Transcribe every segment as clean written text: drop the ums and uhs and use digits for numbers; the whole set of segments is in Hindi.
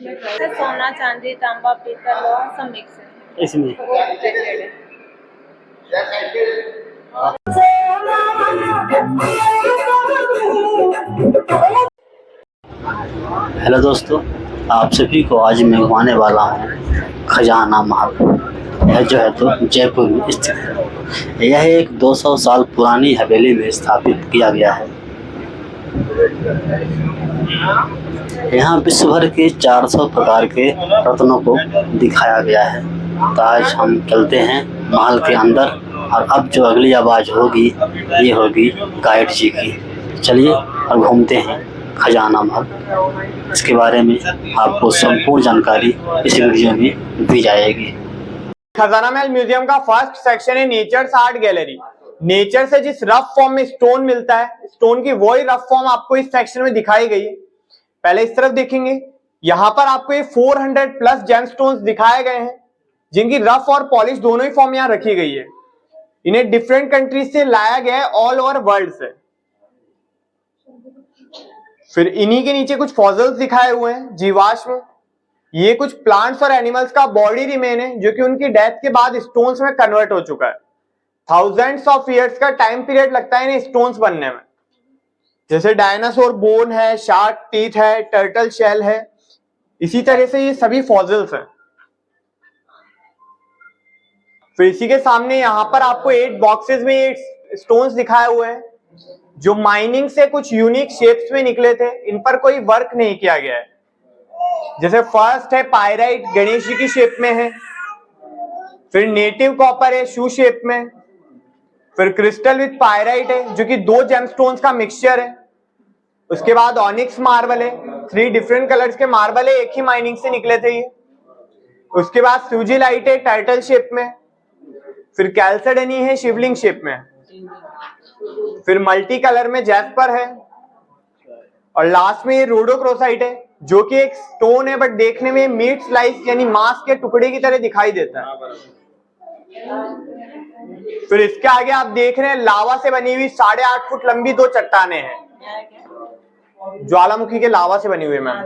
सोना चांदी तांबा पीतल लोहा सब मिक्स है इसमें। हेलो दोस्तों, आप सभी को आज मैं घुमाने वाला हूँ खजाना महल। यह जो है तो जयपुर में स्थित है। यह एक 200 साल पुरानी हवेली में स्थापित किया गया है। यहाँ विश्व भर के 400 प्रकार के रत्नों को दिखाया गया है। तो आज हम चलते हैं महल के अंदर, और अब जो अगली आवाज़ होगी ये होगी गाइड जी की। चलिए और घूमते हैं खजाना महल। इसके बारे में आपको संपूर्ण जानकारी इस वीडियो में दी जाएगी। खजाना महल म्यूजियम का फर्स्ट सेक्शन है नेचर्स आर्ट गैलरी। नेचर से जिस रफ फॉर्म में स्टोन मिलता है, स्टोन की वही रफ फॉर्म आपको इस सेक्शन में दिखाई गई है। पहले इस तरफ देखेंगे, यहाँ पर आपको ये 400 प्लस जेमस्टोन्स दिखाए गए हैं, जिनकी रफ और पॉलिश दोनों ही फॉर्म यहाँ रखी गई है। इन्हें डिफरेंट कंट्रीज से लाया गया है, ऑल ओवर वर्ल्ड से। फिर इन्हीं के नीचे कुछ फॉसिल्स दिखाए हुए हैं, जीवाश्म। ये कुछ प्लांट्स और एनिमल्स का बॉडी रिमेन है, जो कि उनकी डेथ के बाद स्टोन्स में कन्वर्ट हो चुका है। थाउजेंड्स ऑफ ईयर्स का टाइम पीरियड लगता है इन्हें स्टोन्स बनने में। जैसे डायनासोर बोन है, शार्क टीथ है, टर्टल शेल है, इसी तरह से ये सभी फॉसिल्स हैं। फिर इसी के सामने यहाँ पर आपको 8 बॉक्सेस में ये स्टोन्स दिखाए हुए हैं, जो माइनिंग से कुछ यूनिक शेप्स में निकले थे। इन पर कोई वर्क नहीं किया गया है। जैसे फर्स्ट है पायराइट, गणेश जी की शेप में है। फिर नेटिव कॉपर है, शू शेप में। फिर क्रिस्टल विद पायराइट है, जो कि 2 जेमस्टोन्स का मिक्सचर है। उसके बाद ऑनिक्स मार्बल है, 3 डिफरेंट कलर्स के मार्बल है, एक ही माइनिंग से निकले थे ये। उसके बाद सूजिलाइट है, टर्टल शेप में। फिर कैल्सेडनी है, शिवलिंग शेप में। फिर मल्टी कलर में जैस्पर है, और लास्ट में ये रोडोक्रोसाइट है, जो कि एक स्टोन है, बट देखने में मीट स्लाइस यानी मांस के टुकड़े की तरह दिखाई देता है। फिर इसके आगे आप देख रहे हैं लावा से बनी हुई 8.5 फुट लंबी 2 चट्टाने हैं, ज्वालामुखी के लावा से बनी हुई। मैम,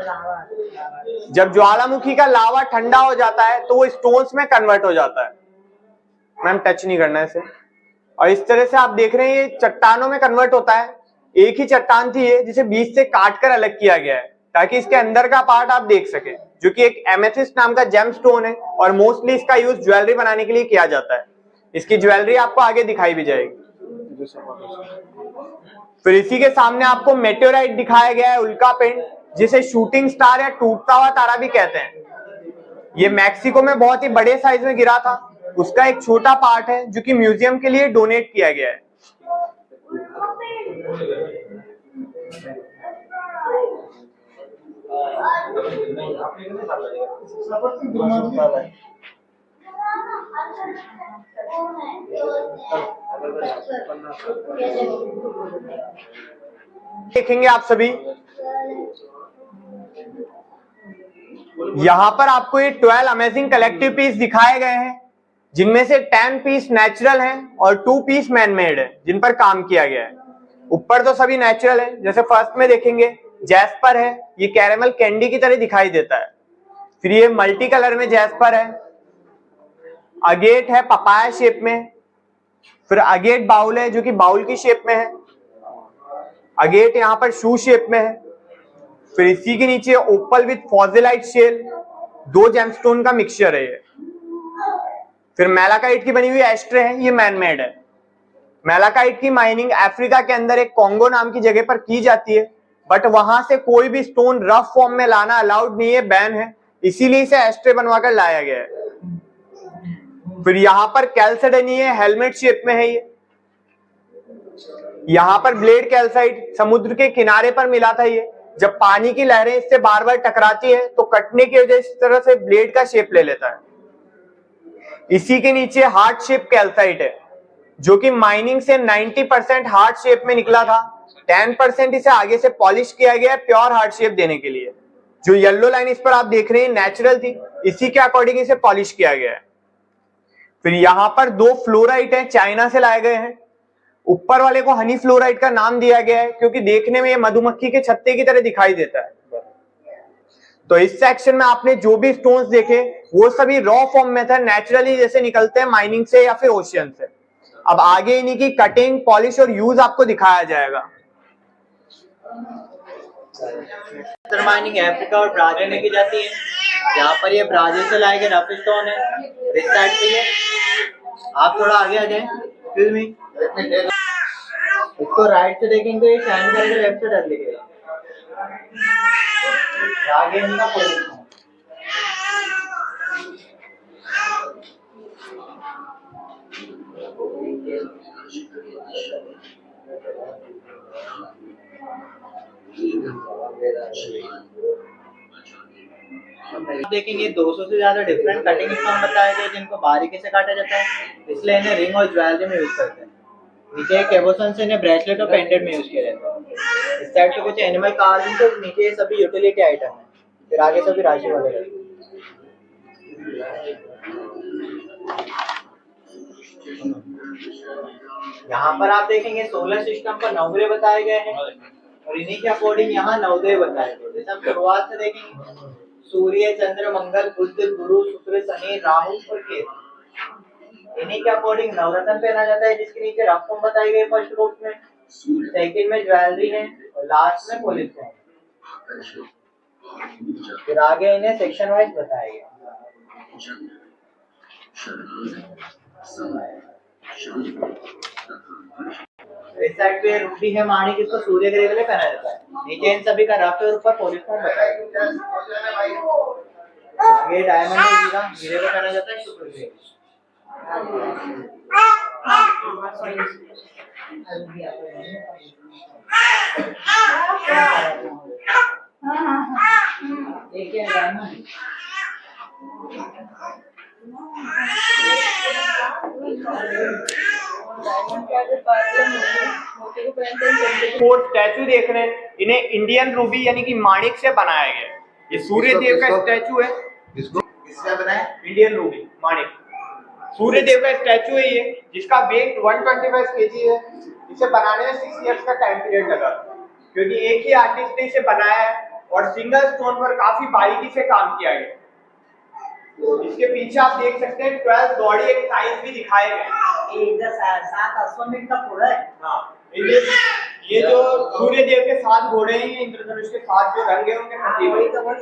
जब ज्वालामुखी का लावा ठंडा हो जाता है तो वो स्टोन्स में कन्वर्ट हो जाता है। मैम, टच नहीं करना है इसे। और इस तरह से आप देख रहे हैं ये चट्टानों में कन्वर्ट होता है। एक ही चट्टान थी ये, जिसे बीच से काट कर अलग किया गया है, ताकि इसके अंदर का पार्ट आप देख सके, जो कि एक एमेथिस्ट नाम का जेम स्टोन है, और मोस्टली इसका यूज ज्वेलरी बनाने के लिए किया जाता है। इसकी ज्वेलरी आपको आगे दिखाई भी जाएगी। फिर इसी के सामने आपको मेटेओराइट दिखाया गया है, उल्का पिंड, जिसे शूटिंग स्टार या टूटता हुआ तारा भी कहते हैं। ये मैक्सिको में बहुत ही बड़े साइज में गिरा था, उसका एक छोटा पार्ट है, जो कि म्यूजियम के लिए डोनेट किया गया है। देखेंगे आप सभी, यहां पर आपको ये 12 अमेजिंग कलेक्टिव पीस दिखाए गए हैं, जिनमें से 10 पीस नेचुरल हैं और 2 पीस मैन मेड है, जिन पर काम किया गया है। ऊपर तो सभी नेचुरल है। जैसे फर्स्ट में देखेंगे जैस्पर है, ये कैरेमल कैंडी की तरह दिखाई देता है। फिर ये मल्टी कलर में जैस्पर है। अगेट है पपाया शेप में। फिर अगेट बाउल है, जो कि बाउल की शेप में है। अगेट यहाँ पर शू शेप में है। फिर इसी के नीचे ओपल विद फॉसिलाइट शेल, 2 जेमस्टोन का मिक्सचर है ये। फिर मैलाकाइट की बनी हुई एस्ट्रे है, ये मैन मेड है। मैलाकाइट की माइनिंग अफ्रीका के अंदर एक कॉन्गो नाम की जगह पर की जाती है, बट वहां से कोई भी स्टोन रफ फॉर्म में लाना अलाउड नहीं है, बैन है, इसीलिए इसे एस्ट्रे बनवाकर लाया गया है। फिर यहाँ पर कैल्सेडनी है, हेलमेट शेप में है ये। यहाँ पर ब्लेड कैल्साइट समुद्र के किनारे पर मिला था ये। जब पानी की लहरें इससे बार बार टकराती है तो कटने की वजह से इस तरह से ब्लेड का शेप ले लेता है। इसी के नीचे हार्ट शेप कैल्साइट है, जो कि माइनिंग से 90% हार्ट शेप में निकला था। 10% इसे आगे से पॉलिश किया गया है प्योर हार्ट शेप देने के लिए। जो येलो लाइन इस पर आप देख रहे हैं नेचुरल थी, इसी के अकॉर्डिंग इसे पॉलिश किया गया है। फिर यहाँ पर 2 फ्लोराइट है, चाइना से लाए गए हैं। ऊपर वाले को हनी फ्लोराइट का नाम दिया गया है, क्योंकि देखने में ये मधुमक्खी के छत्ते की तरह दिखाई देता है। तो इस सेक्शन में आपने जो भी स्टोन्स देखे वो सभी रॉ फॉर्म में थे, नेचुरली जैसे निकलते हैं माइनिंग से या फिर ओशियन से। अब आगे इन्हीं की कटिंग, पॉलिश और यूज आपको दिखाया जाएगा। माइनिंग अफ्रीका और ब्राजील में की जाती है। यहाँ पर ये ब्राजील से लाए गए रफ स्टोन है। इस साइड पे ये आप थोड़ा आगे आ जाए, इसको राइट से देखेंगे ये शाइन करके लेफ्ट से डाल देंगे। आगे इनका पोजीशन देखेंगे 200 से ज्यादा डिफरेंट कटिंग स्टोन बताए गए जिनको बारीकी से काटा जाता है, इसलिए इन्हें रिंग और ज्वेलरी में यूज करते हैं। नीचे केबोसन से इन्हें ब्रेसलेट और पेंडेंट में यूज किया जाता है। इस साइड पे कुछ एनिमल कार्विंग, तो नीचे ये सभी यूटिलिटी आइटम है, फिर आगे सभी राशि वगैरह। यहाँ पर आप देखेंगे सोलर सिस्टम पर नवग्रह बताए गए हैं और इन्हीं के अकॉर्डिंग यहाँ नवदेव बताए गए। जैसे हम शुरुआत से देखेंगे सूर्य, चंद्र, मंगल, बुध, गुरु, शुक्र, शनि, राहु और केतु। इन्हीं के अकॉर्डिंग नवरत्न पहना जाता है, जिसके नीचे रकम बताई गई फर्स्ट ग्रुप में, सेकंड में ज्वेलरी है और लास्ट में पॉलिश है। फिर आगे इन्हें सेक्शन वाइज बताया गया। इस साइड पे रूबी है, माणिक, इसको सूर्य ग्रह के लिए पहना जाता है। नीचे इन सभी का रफ और ऊपर पॉलिश फॉर्म बताया गया। आगे डायमंड है, हीरा, हीरे पे पहना जाता है शुक्र ग्रह। एक है डायमंड, स्टैचू देख रहे हैं, इन्हें इंडियन रूबी यानी कि माणिक से बनाया गया है। ये सूर्य देव का स्टैचू है। किससे बनाया? इंडियन रूबी माणिक सूर्य देव का स्टैचू है ये, जिसका वेट 125 kg है। इसे बनाने में 6 इयर्स का टाइम पीरियड लगा, क्योंकि एक ही आर्टिस्ट ने इसे बनाया है और सिंगल स्टोन पर काफी बारीकी से काम किया गया। इसके पीछे आप देख सकते हैं 12 बॉडी एक साइज भी दिखाए गए। सात अश्वमेध का घोड़ा है। हाँ, ये जो सूर्य देव के 7 घोड़े हैं, इंद्रधनुष के 7 जो रंग है उनके प्रतीक।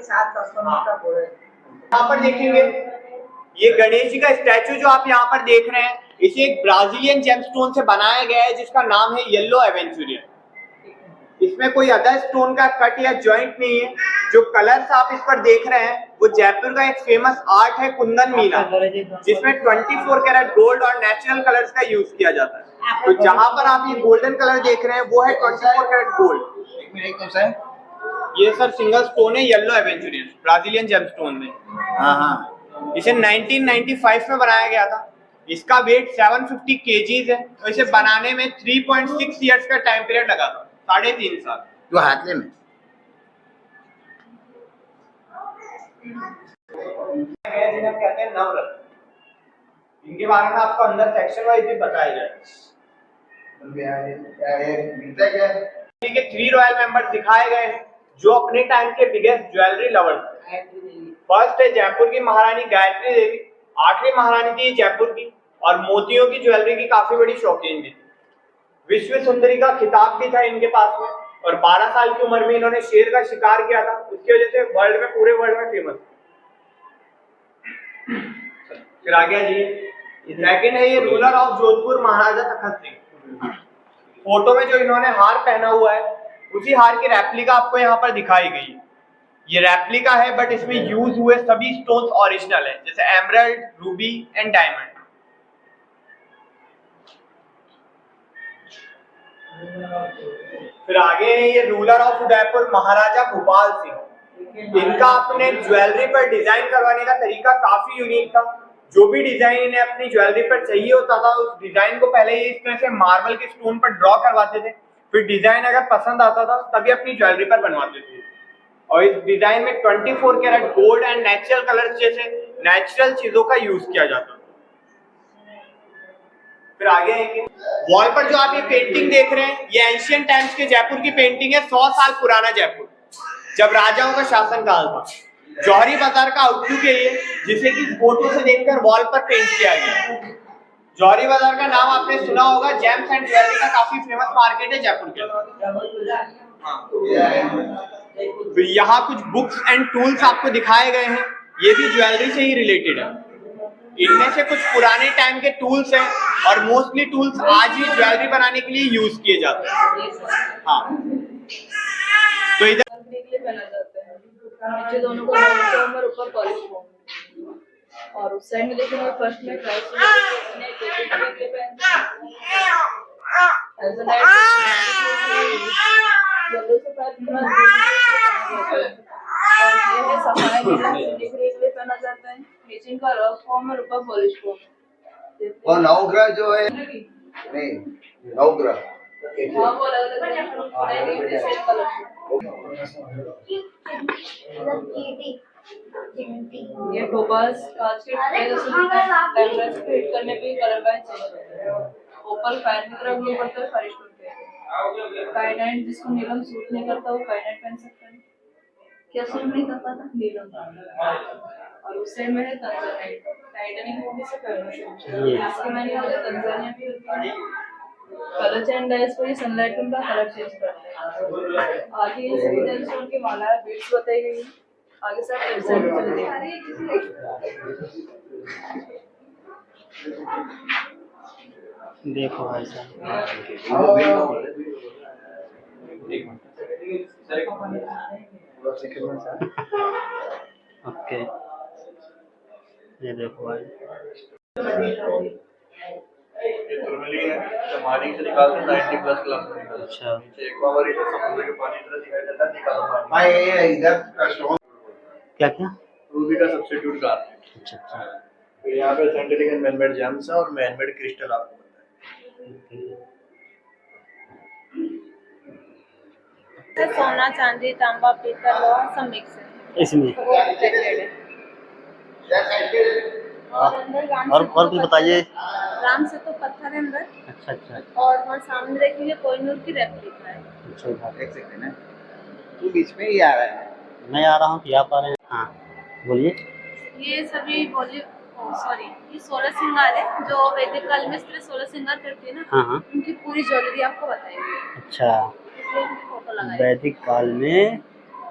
7 अश्वमेध का घोड़ा है। यहाँ पर देखेंगे ये गणेश जी का स्टैचू जो आप यहाँ पर देख रहे हैं, इसे एक ब्राजीलियन जेमस्टोन से बनाया गया है, जिसका नाम है येलो एवेंचुरियन। इसमें कोई अदर स्टोन का कट या जॉइंट नहीं है। जो कलर्स आप इस पर देख रहे हैं वो जयपुर का एक फेमस आर्ट है कुंदन मीना, जिसमें 24 कैरेट गोल्ड और नेचुरल कलर्स का यूज किया जाता है। तो जहां पर आप ये गोल्डन कलर देख रहे हैं वो है 24 कैरेट गोल्ड। ये सर सिंगल स्टोन है येलो एवेंचुरियन, ब्राजीलियन जेमस्टोन में। इसे 1995 में बनाया गया था। इसका वेट 750 kg है। तो इसे बनाने में 3.6 इयर्स का टाइम पीरियड लगा था, 3.5 साल। जो हाथले में जिन्हें कहते हैं नवरत्न, इनके बारे में आपको अंदर सेक्शन वाइज भी बताया जाएगा। ठीक है, 3 रॉयल मेंबर्स दिखाए गए हैं जो अपने टाइम के बिगेस्ट ज्वेलरी लवर्स हैं। फर्स्ट है जयपुर की महारानी गायत्री देवी, आखिरी महारानी थी जयपुर की और मोतियों की ज्वेलरी की काफी बड़ी शौकीन भी थी। विश्व सुंदरी का खिताब भी था इनके पास में और 12 साल की उम्र में इन्होंने शेर का शिकार किया था। उसकी वजह से वर्ल्ड में, पूरे वर्ल्ड में फेमस। फिर आगे जी सेकंड है ये रूलर ऑफ जोधपुर महाराजा तखत सिंह। फोटो में जो इन्होंने हार पहना हुआ है उसी हार की रेप्लिका आपको यहाँ पर दिखाई गई। ये रेप्लिका है बट इसमें यूज हुए सभी स्टोन्स ओरिजिनल है, जैसे एमरल्ड, रूबी एंड डायमंड। फिर आगे ये रूलर ऑफ उदयपुर महाराजा भोपाल सिंह। इनका अपने ज्वेलरी पर डिजाइन करवाने का तरीका काफी यूनिक था। जो भी डिजाइन इन्हें अपनी ज्वेलरी पर चाहिए होता था, उस डिजाइन को पहले ये इस तरह से मार्बल के स्टोन पर ड्रॉ करवाते थे। फिर डिजाइन अगर पसंद आता था तभी अपनी ज्वेलरी पर बनवाते थे। और इस डिजाइन में 24 carat gold and natural colours जैसे नेचुरल चीजों का यूज किया जाता था। फिर आगे वॉल पर जो आप ये पेंटिंग देख रहे हैं, ये एंशियंट टाइम्स के जयपुर की पेंटिंग है। 100 साल पुराना जयपुर, जब राजाओं का शासन काल था। जौहरी बाजार का आउटलुक है ये, जिसे कि फोटो से देखकर वॉल पर पेंट किया गया है। जौहरी बाजार का नाम आपने सुना होगा, जेम्स एंड ज्वेलरी का काफी फेमस मार्केट है जयपुर के। तो यहाँ कुछ बुक्स एंड टूल्स आपको दिखाए गए हैं, ये भी ज्वेलरी से ही रिलेटेड है। इनमें से कुछ पुराने टाइम के टूल्स हैं और मोस्टली टूल्स आज भी ज्वेलरी बनाने के लिए यूज किए जाते हैं। हाँ, तो इधर पहना जाता है, नीचे दोनों को राउंड फॉर्म और ऊपर पॉलिश फॉर्म। और उस साइड में देखिए फर्स्ट में क्राइस्ट के लिए पहनते हैं, एज अ नाइट येलो से पैर पूरा और ये है सफाई के लिए पहना जाता है, नीचे का रफ फॉर्म और ऊपर पॉलिश फॉर्म। और नवग्रह जो है नहीं नवग्रह हाँ वो अलग अलग सेम कलर। ये टोपाज कांच के कैमरा से हिट करने पे कलर का चेंज होता है। ओपल फायर की तरह ग्लो करता है, फायर स्टोन पे काइनाइट, जिसको नीलम सूट नहीं करता वो काइनाइट पहन सकता है। क्या सूट नहीं करता था नीलम। और उस साइड में है तंजानिया, टाइटनिंग मूवी से फेमस है। इसके मैंने वाले तंजानिया भी होती है। कलर चेंज डाइस पर ही सनलाइट में उनका कलर चेंज करते हैं। आगे ये सभी जेमस्टोन की मालाएं बीट्स बताई गई है। आगे सब वेबसाइट पे चले जाइए। देखो भाई साहब, ओके, ये देखो भाई, पानी से निकालते 90 प्लस क्लास में निकालते। अच्छा, एक बार इसे समुद्र के पानी तरह दिखाई देता है, निकालो पानी। ये इधर का स्टोन क्या क्या? रूबी का सब्स्टिट्यूट कार। अच्छा अच्छा, तो यहाँ पे सिंथेटिक एंड मैनमेड जेम्स है और मैनमेड क्रिस्टल आपको तो सोना, चांदी, तांबा, पीतल लोहा सब मिक्स है इसमें। और अंदर राम और कुछ बताइए। राम से तो पत्थर है अंदर। अच्छा अच्छा, और वहाँ सामने देखेंगे कोहिनूर की रेप्लिका है। अच्छा, देख सकते हैं ना, तू बीच में ही आ रहा है। मैं आ रहा हूँ कि आप आ रहे हैं? हाँ बोलिए। ये सभी बोलिए, सॉरी, ये 16 श्रृंगार है जो वैदिक काल में स्त्री 16 श्रृंगार करती है ना। हाँ हाँ, उनकी पूरी ज्वेलरी आपको बताएंगे, अच्छा, इसलिए उनकी फोटो लगाई। वैदिक काल में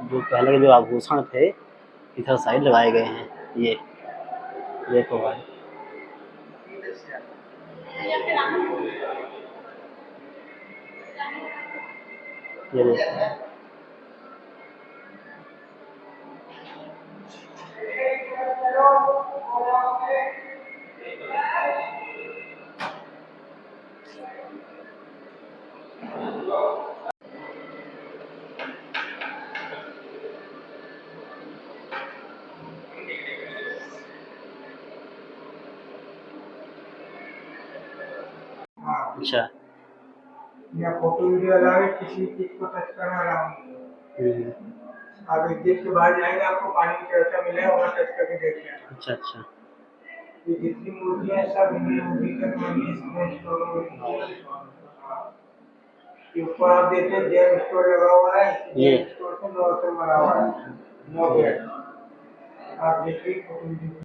जो पहले के जो आभूषण थे इधर साइड लगाए गए हैं। ये देखो भाई, ये देखो, अच्छा, या फोटो वीडियो अलावा किसी चीज को टच करना अलाउ नहीं है। आप एक गेट के बाहर जाएंगे, आपको पानी की व्यवस्था मिलेगा, वहाँ टच करके देख लेना। अच्छा अच्छा, ये जितनी मूर्तियाँ हैं सब इंडियन मूर्ति का ये ऊपर आप देखिए जेम स्टोर लगा हुआ है, ये स्टोर से 9 से बना हुआ है 9 गेट। आप देखिए फोटो वीडियो